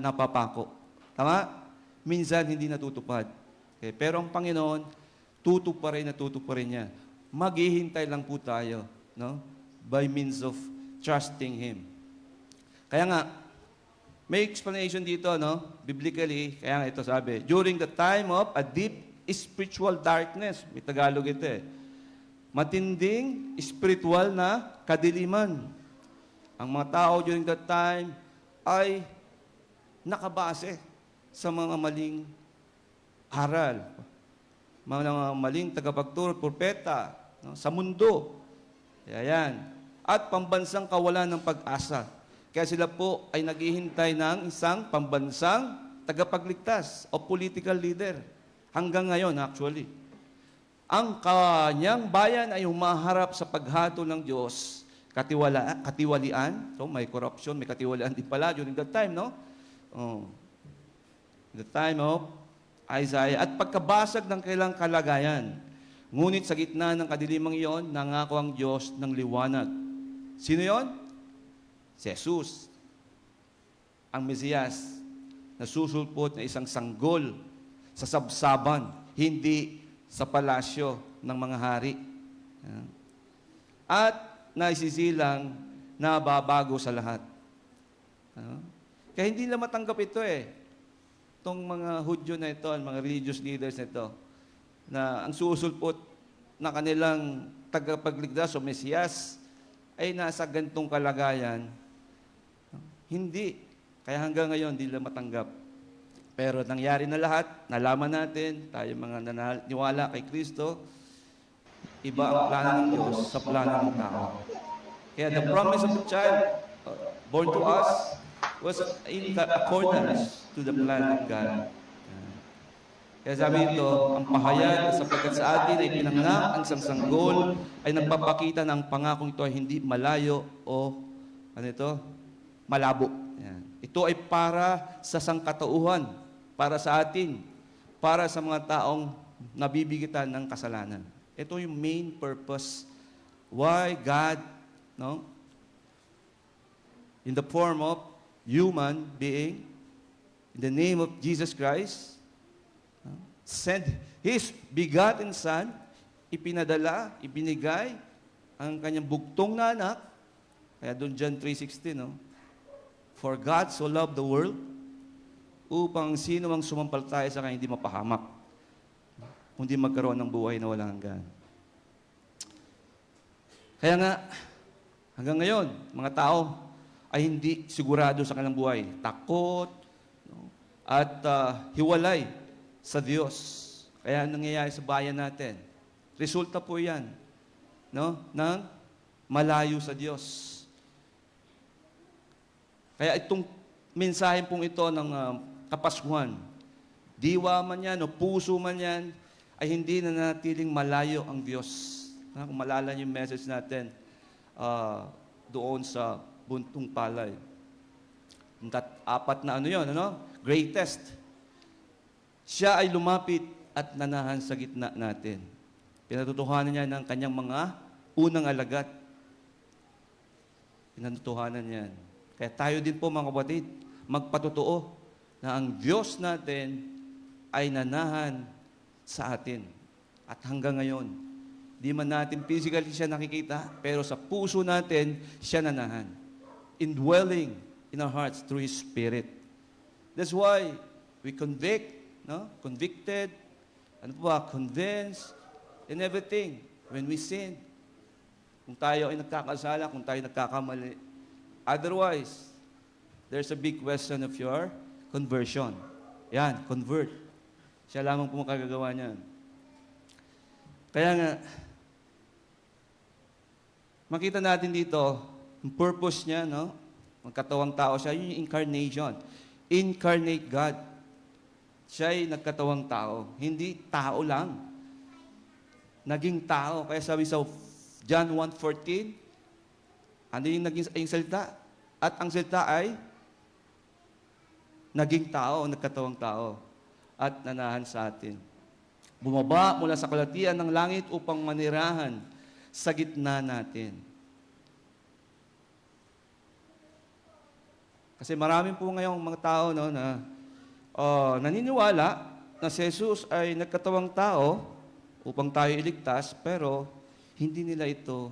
napapako. Tama? Minsan hindi natutupad. Okay? Pero ang Panginoon, tutuparin niya. Maghihintay lang po tayo, no? By means of trusting Him. Kaya nga, may explanation dito, no? Biblically, kaya nga ito sabi, during the time of a deep spiritual darkness, may Tagalog ito eh, matinding spiritual na kadiliman. Ang mga tao during that time ay nakabase sa mga maling aral, mga maling tagapagturo, propeta, no? Sa mundo. Ayan. At pambansang kawalan ng pag-asa. Kaya sila po ay naghihintay ng isang pambansang tagapagligtas o political leader. Hanggang ngayon, actually. Ang kanyang bayan ay humaharap sa paghato ng Diyos. Katiwalian. So, may corruption, may katiwalian din pala during that time, no? Oh. The time of Isaiah. At pagkabasag ng kailang kalagayan. Ngunit sa gitna ng kadilimang iyon, nangako ang Diyos ng liwanag. Sino yon? Si Jesus, ang Mesiyas, na susulpot na isang sanggol sa sabsaban, hindi sa palasyo ng mga hari. At naisisilang na babago sa lahat. Kaya hindi nila matanggap ito eh. Itong mga Hudyo na ito, mga religious leaders na ito, na ang susulpot na kanilang tagapagligtas o Mesiyas ay nasa gantong kalagayan. Hindi. Kaya hanggang ngayon, hindi nila matanggap. Pero nangyari na lahat, nalaman natin, tayo mga naniwala kay Kristo, iba ang plano ng Diyos sa plano ng tao. Kaya the promise of the child born to us was in accordance to the plan of God. Kaya sabi ito, ang pahayag sapagkat sa atin ay pinanganak ang isang sanggol ay nagpapakita ng pangakong ito ay hindi malayo o malabo. Yan. Ito ay para sa sangkatauhan, para sa atin, para sa mga taong nabibigitan ng kasalanan. Ito yung main purpose why God, no, in the form of human being, in the name of Jesus Christ, sent His begotten Son, ipinadala, ibinigay ang kanyang bugtong na anak. Kaya doon John 3:16, no? For God so loved the world, upang sino mang sumampalataya sa kanya hindi mapahamak, kundi magkaroon ng buhay na walang hanggan. Kaya nga, hanggang ngayon, mga tao ay hindi sigurado sa kanilang buhay. Takot, no? At hiwalay sa Diyos. Kaya nangyayari sa bayan natin. Resulta po yan, no? Ng malayo sa Diyos. Kaya itong mensahe pong ito ng Kapaskuhan, diwa man yan o puso man yan, ay hindi na natiling malayo ang Diyos. Kung malala niyo yung message natin doon sa Buntong Palay. Apat na greatest. Siya ay lumapit at nanahan sa gitna natin. Pinatutuhanan niya ng kanyang mga unang alagad. Pinatutuhanan niya. Kaya tayo din po mga kapatid, magpatotoo na ang Diyos natin ay nanahan sa atin. At hanggang ngayon, di man natin physically siya nakikita, pero sa puso natin, siya nanahan. Indwelling in our hearts through His Spirit. That's why we convict, no? Convicted, convinced, in everything when we sin. Kung tayo ay nagkakasala, kung tayo nagkakamali. Otherwise, there's a big question of your conversion. Yan, convert. Siya lamang po makagagawa niyan. Kaya nga, makita natin dito, yung purpose niya, no? Magkatawang tao siya, yun yung incarnation. Incarnate God. Siya ay nagkatawang tao. Hindi tao lang. Naging tao. Kaya sabi sa John 1:14, ano yung naging salita? At ang salita ay naging tao, nagkatawang tao. At nanahan sa atin. Bumaba mula sa kalatian ng langit upang manirahan sa gitna natin. Kasi maraming po ngayong mga tao no, na naniniwala na si Jesus ay nagkatawang tao upang tayo iligtas, pero hindi nila ito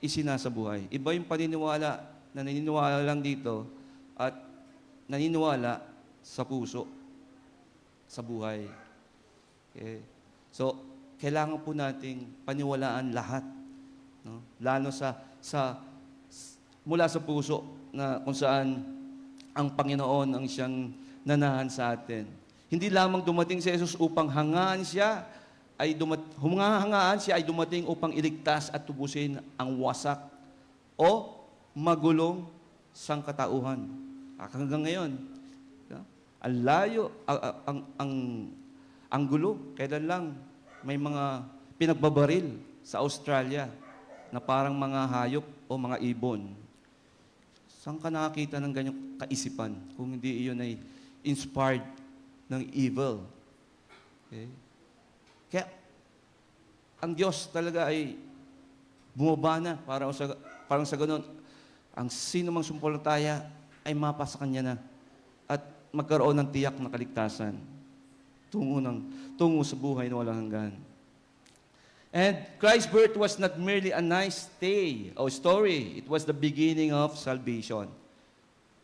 isinasabuhay. Iba yung paniniwala na naniniwala lang dito at naniniwala sa puso, sa buhay. Okay? So, kailangan po nating paniwalaan lahat. No? Lalo mula sa puso na kung saan ang Panginoon ang siyang nanahan sa atin. Hindi lamang dumating si Jesus upang hangaan siya, humangahangaan siya ay dumating upang iligtas at tubusin ang wasak o magulong sangkatauhan. Hanggang ngayon, ang layo, ang gulo, kailan lang may mga pinagbabaril sa Australia na parang mga hayop o mga ibon. Saan ka nakakita ng ganyang kaisipan kung hindi iyon ay inspired ng evil? Okay? Kaya, ang Diyos talaga ay bumaba na parang sa ganun. Ang sino mang sumpalataya ay mapa sa Kanya na at magkaroon ng tiyak na kaligtasan tungo sa buhay na walang hanggan. And Christ's birth was not merely a nice day or story. It was the beginning of salvation.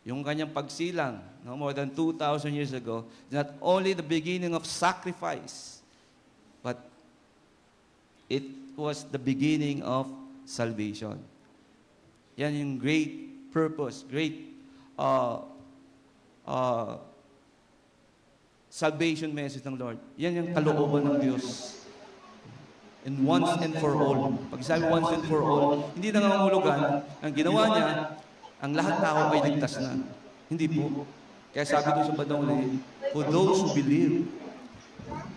Yung kanyang pagsilang, no, more than 2,000 years ago, not only the beginning of sacrifice, but it was the beginning of salvation. Yan yung great purpose, great salvation message ng Lord. Yan yung kalooban ng Diyos. And once and for all. Pag sabi once and for all, hindi na nangangulugan. Ang ginawa niya, ang lahat tao ay ligtas na. Hindi po. Kaya sabi doon sa bandang uli, for those who believe,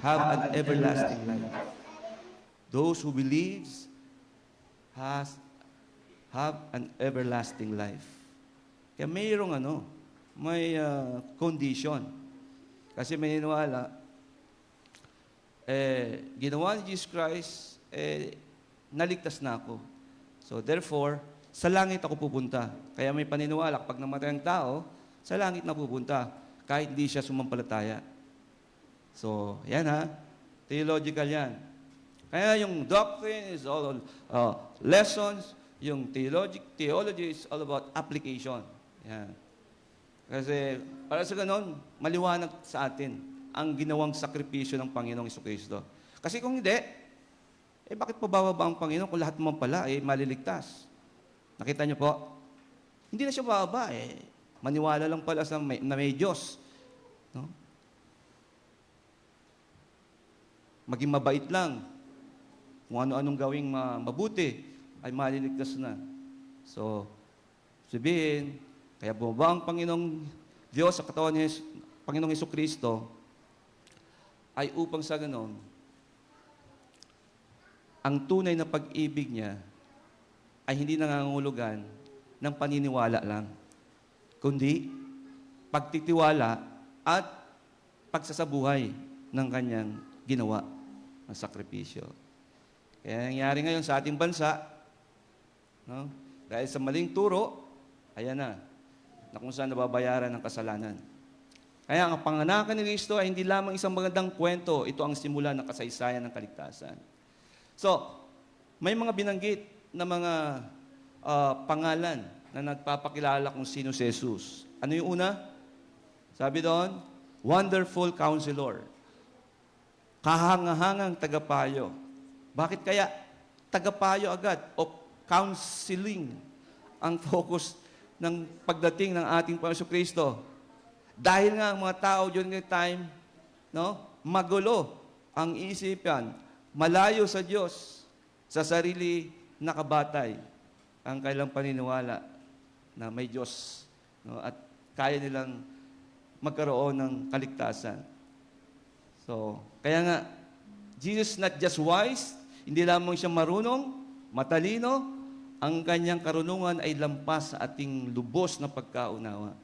have an everlasting life. Those who believe have an everlasting life. Kaya mayroong may condition. Kasi may niniwala, ginawa ni Jesus Christ, naligtas na ako. So therefore, sa langit ako pupunta. Kaya may paniniwala, kapag namatay ang tao, sa langit na pupunta, kahit hindi siya sumampalataya. So, yan theological yan. Kaya yung doctrine is all lessons, yung theology is all about application. Yan. Kasi para sa ganon, maliwanag sa atin ang ginawang sakripisyo ng Panginoong Jesucristo. Kasi kung hindi, bakit pa bababa ang Panginoon kung lahat naman pala maliligtas? Nakita niyo po? Hindi na siya bababa Maniwala lang pala na may Diyos. No? Maging mabait lang. Kung ano-anong gawing mabuti, ay maliligtas na. So, sabihin, kaya bumaba ang Panginoong Diyos sa katawan ni Panginoong Jesucristo, ay upang sa ganon, ang tunay na pag-ibig niya ay hindi nangangulugan ng paniniwala lang, kundi pagtitiwala at pagsasabuhay ng kanyang ginawa ng sakripisyo. Kaya nangyari ngayon sa ating bansa, no? Dahil sa maling turo, ayan na kung saan nababayaran ng kasalanan. Kaya ang panganakan ni Kristo ay hindi lamang isang magandang kwento, ito ang simula ng kasaysayan ng kaligtasan. So, may mga binanggit na mga pangalan na nagpapakilala kung sino si Jesus. Ano yung una? Sabi doon, Wonderful Counselor. Kahangahangang tagapayo. Bakit kaya tagapayo agad o counseling ang focus ng pagdating ng ating Panginoon Kristo? Dahil nga ang mga tao during that time, magulo ang isipan, malayo sa Diyos, sa sarili nakabatay ang kailang paniniwala na may Diyos, at kaya nilang magkaroon ng kaligtasan. So, kaya nga, Jesus not just wise, hindi lamang siya marunong, matalino, ang kanyang karunungan ay lampas sa ating lubos na pagkaunawa.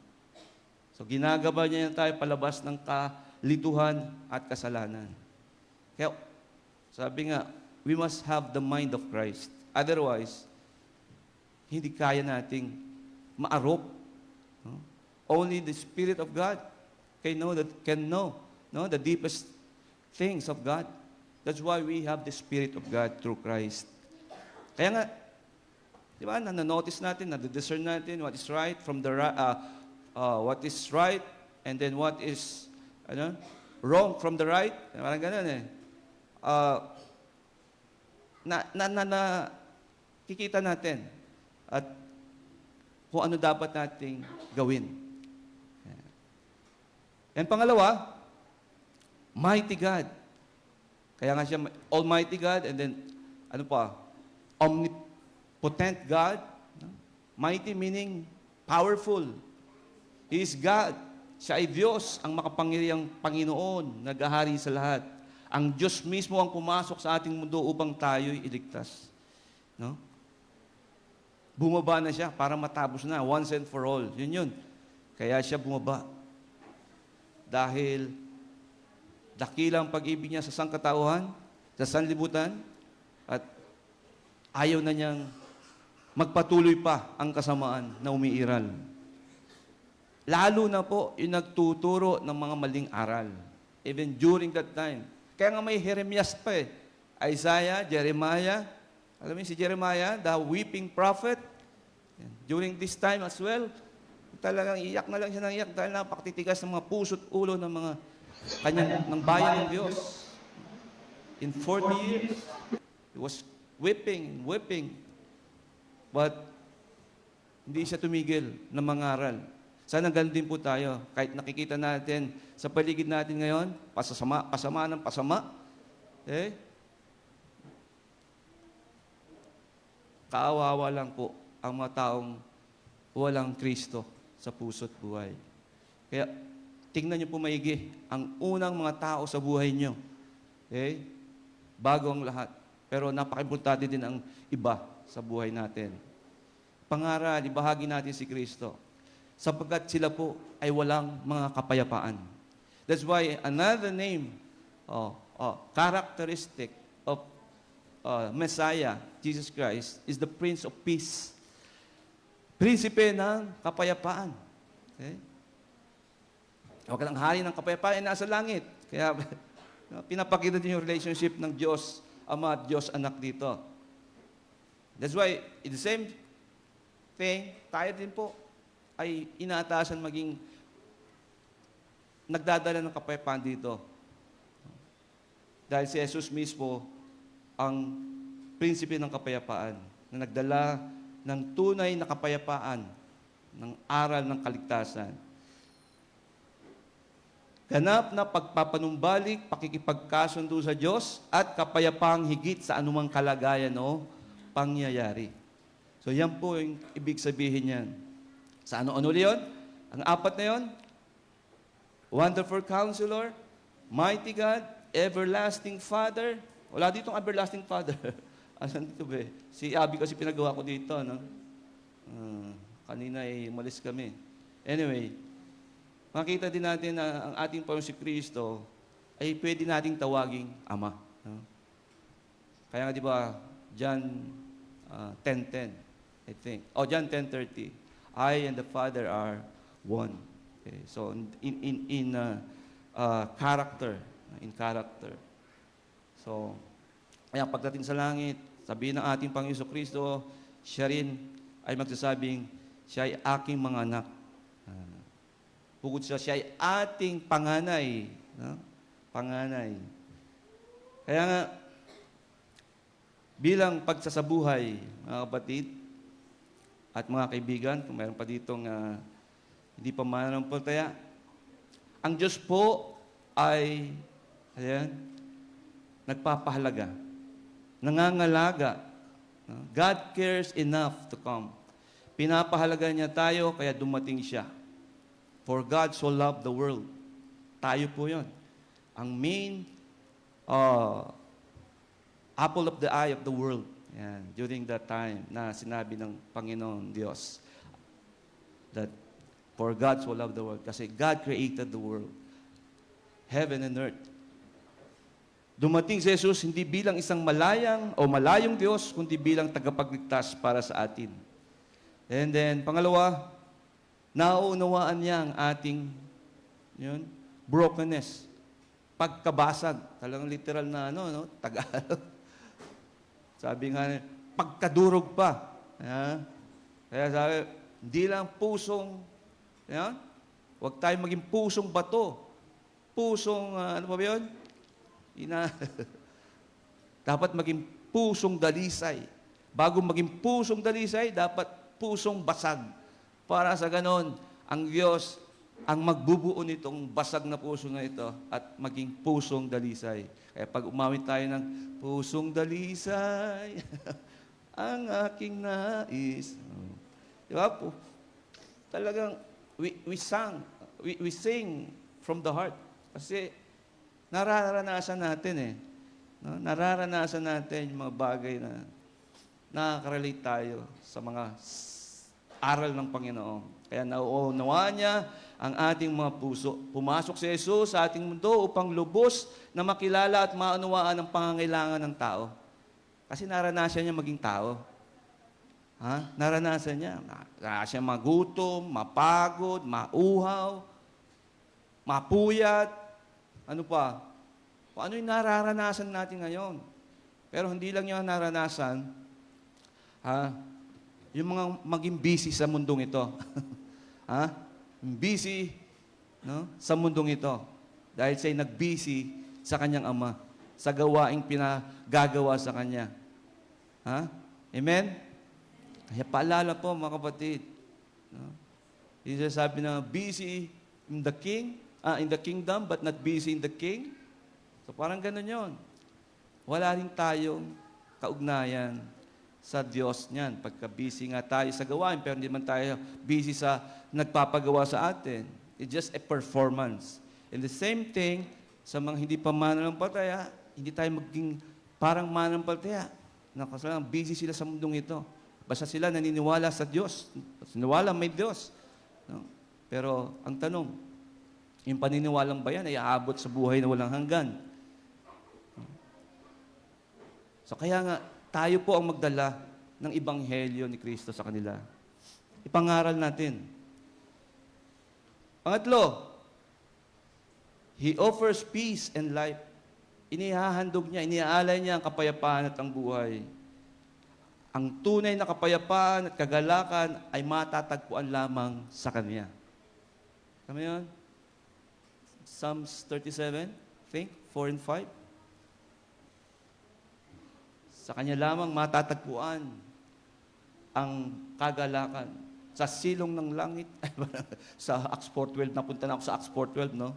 So, ginagaba niya tayo palabas ng kalituhan at kasalanan. Kaya, sabi nga, we must have the mind of Christ. Otherwise, hindi kaya nating maarop Only the Spirit of God can know no, the deepest things of God. That's why we have the Spirit of God through Christ. Kaya nga, di ba, na-notice natin, na-discern natin what is right from the what is right, and then what is wrong from the right. Parang ganun eh. Kikita natin at kung ano dapat nating gawin. And pangalawa, mighty God. Kaya nga siya Almighty God, and then omnipotent God. Mighty meaning powerful. He is God. Siya ay Diyos, ang makapangyarihang Panginoon, naghahari sa lahat. Ang Diyos mismo ang pumasok sa ating mundo upang tayo'y iligtas. No? Bumaba na siya para matapos na, once and for all. Yun. Kaya siya bumaba. Dahil dakilang pag-ibig niya sa sangkatauhan, sa sanlibutan, at ayaw na niyang magpatuloy pa ang kasamaan na umiiral. Lalo na po yung nagtuturo ng mga maling aral. Even during that time. Kaya nga may Jeremias pa eh. Isaiah, Jeremiah. Alam mo si Jeremiah, the weeping prophet. During this time as well, talagang iyak na lang siya ng iyak dahil napakatitigas ng mga puso't ulo ng mga ng bayan ng Diyos. In 40 years, he was weeping. But hindi siya tumigil na mangaral. Sana ganun din po tayo. Kahit nakikita natin sa paligid natin ngayon, pasama ng pasama. Kaawawa lang po ang mga taong walang Kristo sa puso't buhay. Kaya, tingnan niyo po maigi ang unang mga tao sa buhay niyo. Bago ang lahat. Pero napaka-importante din ang iba sa buhay natin. Pangaral, ibahagi natin si Kristo. Sapagkat sila po ay walang mga kapayapaan. That's why another name, characteristic of Messiah, Jesus Christ, is the Prince of Peace. Prinsipe ng kapayapaan. Huwag lang hari ng kapayapaan ay nasa langit. Kaya pinapakita din yung relationship ng Diyos Ama at Diyos Anak dito. That's why, in the same thing, tayo din po ay inaatasan maging nagdadala ng kapayapaan dito. Dahil si Jesus mismo ang prinsipe ng kapayapaan na nagdala ng tunay na kapayapaan ng aral ng kaligtasan. Ganap na pagpapanumbalik, pakikipagkasundo sa Diyos at kapayapaang higit sa anumang kalagayan o pangyayari. So yan po yung ibig sabihin niyan. Sa ano-ano yun? Ang apat na yun? Wonderful Counselor, Mighty God, Everlasting Father. Wala ditong Everlasting Father. Asan dito ba? Si Abby kasi pinagawa ko dito, no? Kanina ay umalis kami. Anyway, makita din natin na ang ating Panginoon si Kristo ay pwede nating tawaging Ama. No? Kaya nga di ba, John 10:10, I think. John 10:30. I and the Father are one. Okay. So in character, So kaya pagdating sa langit, sabihin ng ating Panginoon Kristo, siya rin ay magsasabing, siya ay aking mga anak. Bukod siya ay ating panganay. No? Panganay. Kaya nga, bilang pagsasabuhay, mga kapatid, at mga kaibigan, kung mayroon pa ditong hindi pa mananampalataya, ang Diyos po ay nagpapahalaga, nangangalaga. God cares enough to come. Pinapahalaga niya tayo, kaya dumating siya. For God so loved the world. Tayo po yun. Ang main apple of the eye of the world. Yan, during that time na sinabi ng Panginoon Diyos that for God so loved the world. Kasi God created the world. Heaven and earth. Dumating si Jesus hindi bilang isang malayong Diyos, kundi bilang tagapagligtas para sa atin. And then, pangalawa, Nauunawaan niya ang ating brokenness. Pagkabasag. Talagang literal na Tagalog. Sabi nga, pagkadurog pa. Kaya sabi, hindi lang pusong, huwag tayong maging pusong bato. Pusong, ano pa ba yun? Dapat maging pusong dalisay. Bago maging pusong dalisay, dapat pusong basag. Para sa ganon, ang Diyos ang magbubuo nitong basag na puso na ito at maging pusong dalisay. Kaya pag umawit tayo ng pusong dalisay, ang aking nais. Di ba po? Talagang we sing from the heart. Kasi nararanasan natin Nararanasan natin yung mga bagay na nakaka-relate tayo sa mga aral ng Panginoon. Kaya nauunawaan niya ang ating mga puso. Pumasok si Jesus sa ating mundo upang lubos na makilala at maunawaan ang pangangailangan ng tao. Kasi naranasan niya maging tao. Naranasan niya. Naranasan siya magutom, mapagod, mauhaw, mapuyat. Ano pa? Kung ano yung nararanasan natin ngayon. Pero hindi lang niya naranasan, yung mga maging busy sa mundong ito. Busy sa mundong ito. Dahil siya'y nag-busy sa kanyang Ama, sa gawaing pinagagawa sa kanya. Amen? Kaya paalala po, mga kapatid. Yung sabi na, busy in the kingdom, but not busy in the king. So parang ganun yun. Wala rin tayong kaugnayan sa Diyos niyan. Pagka busy nga tayo sa gawain, pero hindi man tayo busy sa nagpapagawa sa atin. It's just a performance. And the same thing, sa mga hindi pa mananampalataya, hindi tayo maging parang mananampalataya. Kasi busy sila sa mundong ito. Basta sila naniniwala sa Diyos. Naniniwala may Diyos. Pero ang tanong, yung paniniwalang ba yan ay aabot sa buhay na walang hanggan? So kaya nga, tayo po ang magdala ng Ebanghelyo ni Kristo sa kanila. Ipangaral natin. Pangatlo, He offers peace and life. Inihahandog niya, iniaalay niya ang kapayapaan at ang buhay. Ang tunay na kapayapaan at kagalakan ay matatagpuan lamang sa Kanya. Tama yun? Psalms 37, think, 4 and 5. Sa Kanya lamang matatagpuan ang kagalakan. Sa silong ng langit, sa Acts 4:12, napunta na ako sa Acts 4:12, no?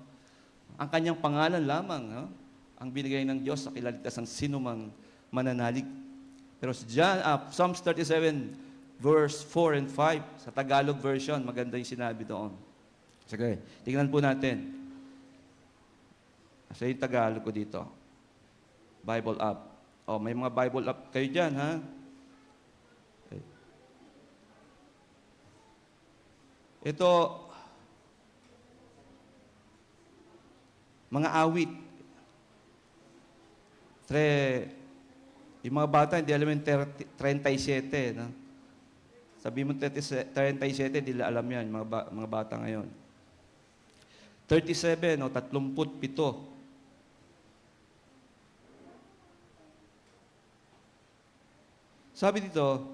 Ang Kanyang pangalan lamang, no? Ang binigay ng Diyos sa kilaligtas ng sinumang mananalig. Pero sa Psalms 37, verse 4 and 5, sa Tagalog version, maganda yung sinabi doon. Sige, tingnan po natin. Kasi yung Tagalog ko dito. Bible app. May mga Bible app kayo dyan, ha? Okay. Ito, mga awit. Yung mga bata, hindi alam yung 37, no? Sabi mo 37, hindi alam yan, mga bata ngayon. 37, 37. Sabi dito,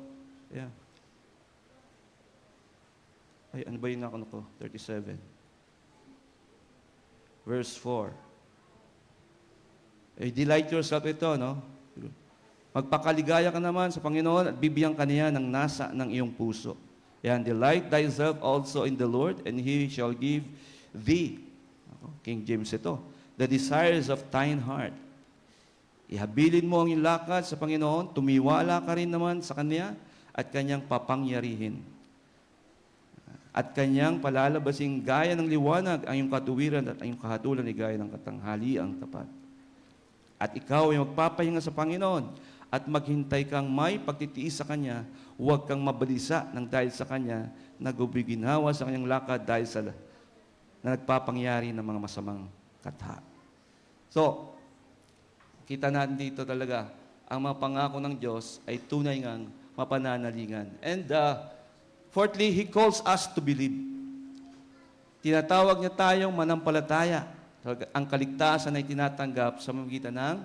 ano ba yung nakano ko? 37. Verse 4. Delight yourself ito, no? Magpakaligaya ka naman sa Panginoon at bibigyan ka niya ng nasa ng iyong puso. Delight thyself also in the Lord, and He shall give thee, King James ito, the desires of thine heart. Ihabilin mo ang iyong lakad sa Panginoon, tumiwala ka rin naman sa Kanya at Kanyang papangyarihin. At Kanyang palalabasing gaya ng liwanag ang iyong katuwiran at ang iyong kahatulan ay gaya ng katanghaliang tapat. At ikaw ay magpapahinga sa Panginoon at maghintay kang may pagtitiis sa Kanya, huwag kang mabalisa ng dahil sa Kanya, nagubiginawa sa Kanyang lakad dahil sa na nagpapangyari ng mga masamang katha. So, kita natin dito talaga, ang mga pangako ng Diyos ay tunay ngang mapananalingan. And fourthly, He calls us to believe. Tinatawag niya tayong manampalataya. Ang kaligtasan ay tinatanggap sa pamamagitan ng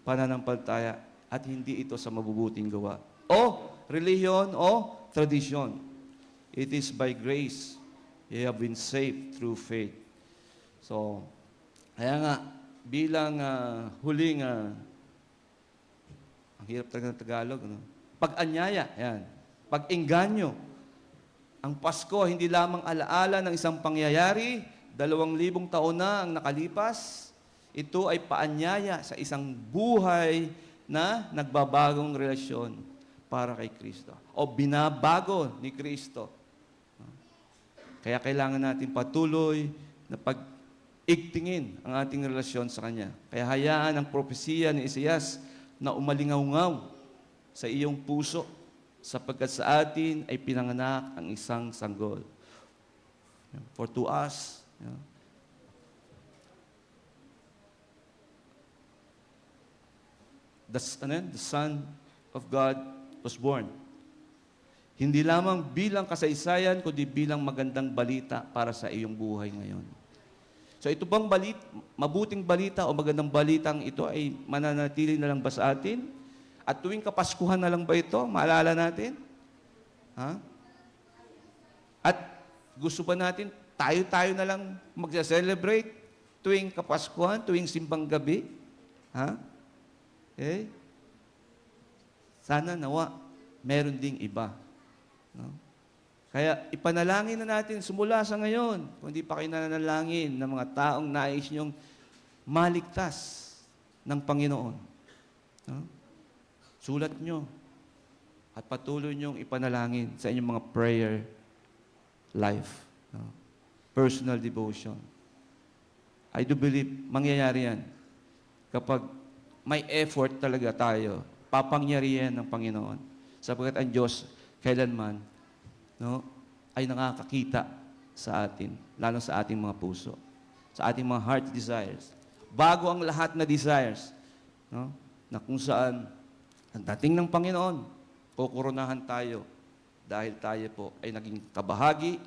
pananampalataya at hindi ito sa mabubuting gawa. O relihiyon o tradisyon. It is by grace you have been saved through faith. So, kaya nga, bilang huling, ang hirap talaga ng Tagalog, no? Pag-anyaya, yan. Pag-engganyo. Ang Pasko, hindi lamang alaala ng isang pangyayari, 2,000 taon na ang nakalipas, ito ay paanyaya sa isang buhay na nagbabagong relasyon para kay Kristo. O binabago ni Kristo. Kaya kailangan natin patuloy na pag-igtingin ang ating relasyon sa Kanya. Kaya hayaan ang propesiya ni Isaias na umalingaw-ngaw sa iyong puso sapagkat sa atin ay pinanganak ang isang sanggol. For to us, the Son of God was born. Hindi lamang bilang kasaysayan, kundi bilang magandang balita para sa iyong buhay ngayon. So ito bang mabuting balita o magandang balitang ito ay mananatili na lang ba sa atin? At tuwing Kapaskuhan na lang ba ito? Maalala natin? Ha? At gusto ba natin tayo-tayo na lang mag-celebrate tuwing Kapaskuhan, tuwing simbang gabi? Ha? Okay? Sana nawa, meron ding iba. No? Kaya ipanalangin na natin simula sa ngayon, kung hindi pa kayo nananalangin ng mga taong nais niyong maligtas ng Panginoon. No? Sulat nyo at patuloy nyong ipanalangin sa inyong mga prayer life. No? Personal devotion. I do believe mangyayari yan kapag may effort talaga tayo, papangyarihan ng Panginoon. Sapagkat ang Diyos, kailanman, no, ay nakakakita sa atin, lalo sa ating mga puso, sa ating mga heart desires. Bago ang lahat na desires, no, na kung saan ang dating ng Panginoon, kukurunahan tayo dahil tayo po ay naging kabahagi.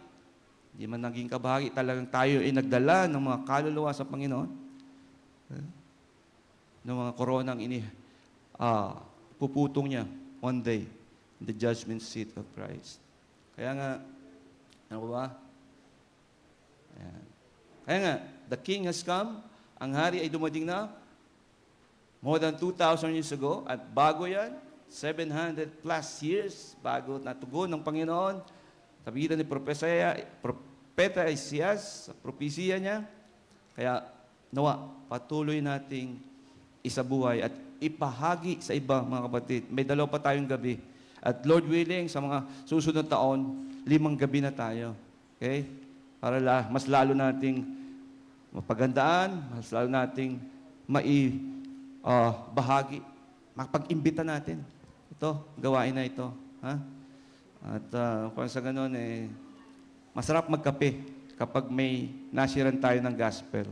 Hindi man naging kabahagi, talagang tayo ay nagdala ng mga kaluluwa sa Panginoon. Ng mga koronang puputong niya one day in the judgment seat of Christ. Kaya nga, ano ba? Ayan. Kaya nga, the King has come, ang hari ay dumating na more than 2,000 years ago, at bago yan, 700 plus years bago natugon ng Panginoon, sabihin ni Propeta Isaias, sa propesiya niya. Kaya, nawa, patuloy nating isabuhay at ipahagi sa iba, mga kapatid. May 2 pa tayong gabi. At Lord willing, sa mga susunod taon, 5 gabi na tayo. Okay? Para mas lalo nating mapagandaan, mas lalo nating bahagi, makapag-imbita natin. Ito, gawain na ito. Ha? At kung sa ganun, masarap magkape kapag may nasiran tayo ng gospel.